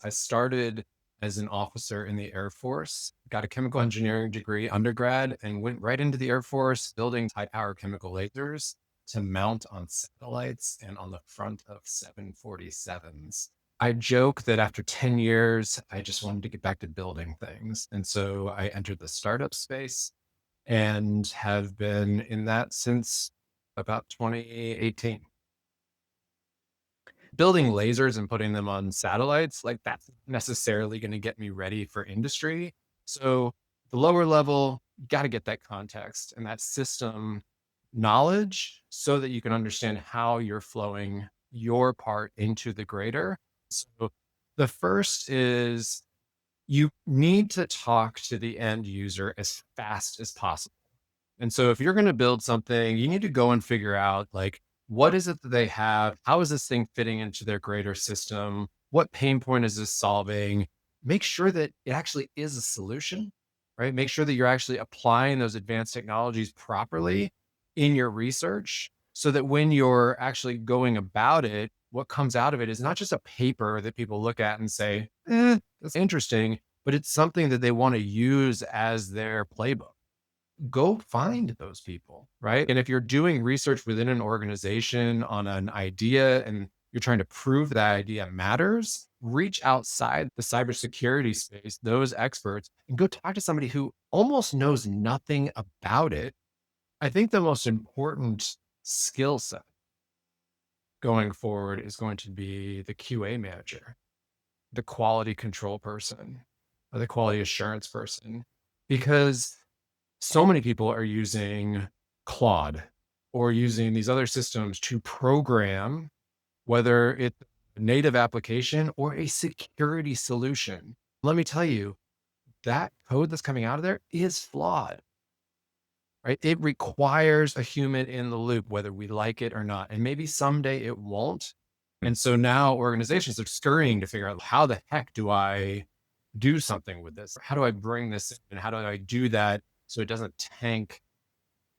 I started as an officer in the Air Force, got a chemical engineering degree undergrad, and went right into the Air Force building high power chemical lasers to mount on satellites and on the front of 747s. I joke that after 10 years, I just wanted to get back to building things. And so I entered the startup space and have been in that since about 2018. Building lasers and putting them on satellites, like that's necessarily going to get me ready for industry. So the lower level, you got to get that context and that system knowledge so that you can understand how you're flowing your part into the greater. So the first is you need to talk to the end user as fast as possible. And so if you're going to build something, you need to go and figure out like, what is it that they have? How is this thing fitting into their greater system? What pain point is this solving? Make sure that it actually is a solution, right? Make sure that you're actually applying those advanced technologies properly in your research so that when you're actually going about it, what comes out of it is not just a paper that people look at and say, that's interesting, but it's something that they want to use as their playbook. Go find those people, right? And if you're doing research within an organization on an idea and you're trying to prove that idea matters, reach outside the cybersecurity space, those experts, and go talk to somebody who almost knows nothing about it. I think the most important skill set going forward is going to be the QA manager, the quality control person, or the quality assurance person, because so many people are using Claude or using these other systems to program, whether it's a native application or a security solution. Let me tell you, that code that's coming out of there is flawed, right? It requires a human in the loop, whether we like it or not. And maybe someday it won't. And so now organizations are scurrying to figure out how the heck do I do something with this? How do I bring this in? And how do I do that so it doesn't tank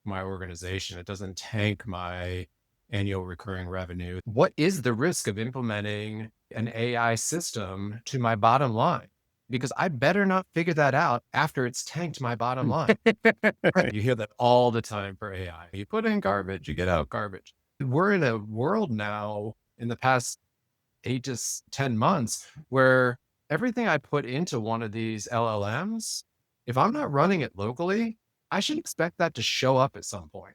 my organization? It doesn't tank my annual recurring revenue. What is the risk of implementing an AI system to my bottom line? Because I better not figure that out after it's tanked my bottom line. Right. You hear that all the time for AI. You put in garbage, you get out garbage. We're in a world now in the past 10 months where everything I put into one of these LLMs, if I'm not running it locally, I should expect that to show up at some point.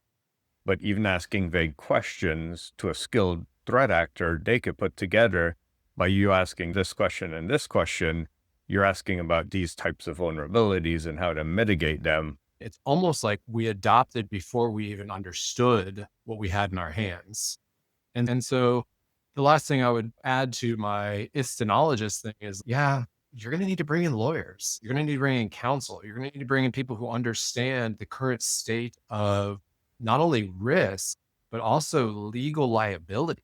But even asking vague questions to a skilled threat actor, they could put together by you asking this question and this question, you're asking about these types of vulnerabilities and how to mitigate them. It's almost like we adopted before we even understood what we had in our hands. And so the last thing I would add to my istenologist thing is, yeah, you're going to need to bring in lawyers. You're going to need to bring in counsel. You're going to need to bring in people who understand the current state of not only risk, but also legal liability.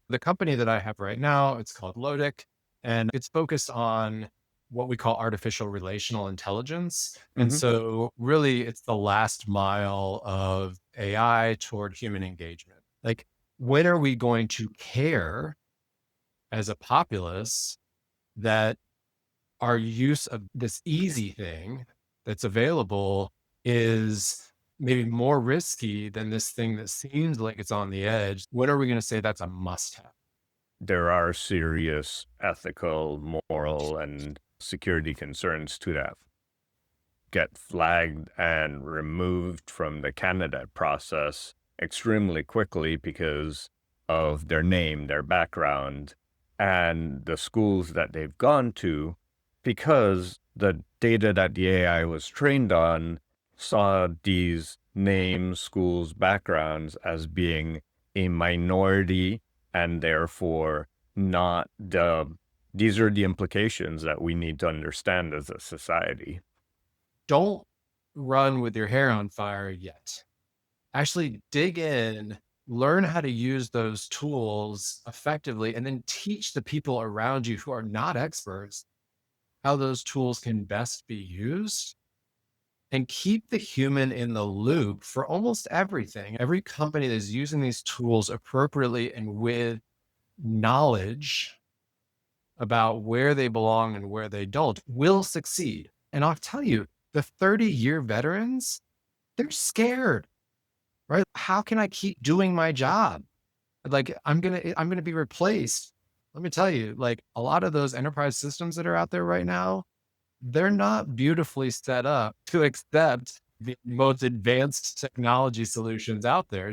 The company that I have right now, it's called Lodic, and it's focused on what we call artificial relational intelligence. And Hmm. so really it's the last mile of AI toward human engagement. Like, when are we going to care as a populace that our use of this easy thing that's available is maybe more risky than this thing that seems like it's on the edge? When are we going to say that's a must have? There are serious ethical, moral, and security concerns to that. Get flagged and removed from the candidate process extremely quickly because of their name, their background, and the schools that they've gone to, because the data that the AI was trained on saw these names, schools, backgrounds as being a minority and therefore not these are the implications that we need to understand as a society. Don't run with your hair on fire yet. Actually dig in, learn how to use those tools effectively, and then teach the people around you who are not experts how those tools can best be used, and keep the human in the loop for almost everything. Every company that is using these tools appropriately and with knowledge about where they belong and where they don't will succeed. And I'll tell you, the 30-year veterans, they're scared, right? How can I keep doing my job? Like I'm gonna be replaced. Let me tell you, like a lot of those enterprise systems that are out there right now, they're not beautifully set up to accept the most advanced technology solutions out there.